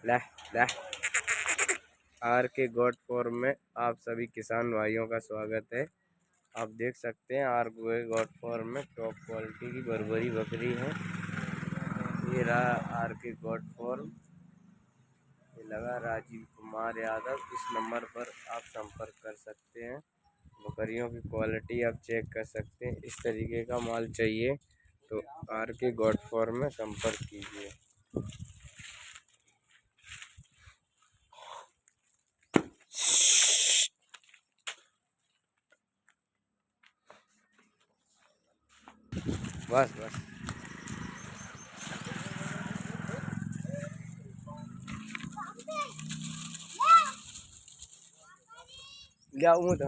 ले ले आर के गोट फार्म में आप सभी किसान भाइयों का स्वागत है। आप देख सकते हैं आर के गोट फार्म में टॉप क्वालिटी की बर्बरी बकरी है। ये रहा आर के गोट फार्म। ये लगा राजीव कुमार यादव। इस नंबर पर आप संपर्क कर सकते हैं। बकरियों की क्वालिटी आप चेक कर सकते हैं। इस तरीके का माल चाहिए तो आर के गोट फार्म में संपर्क कीजिए। बस बस क्या हूँ तो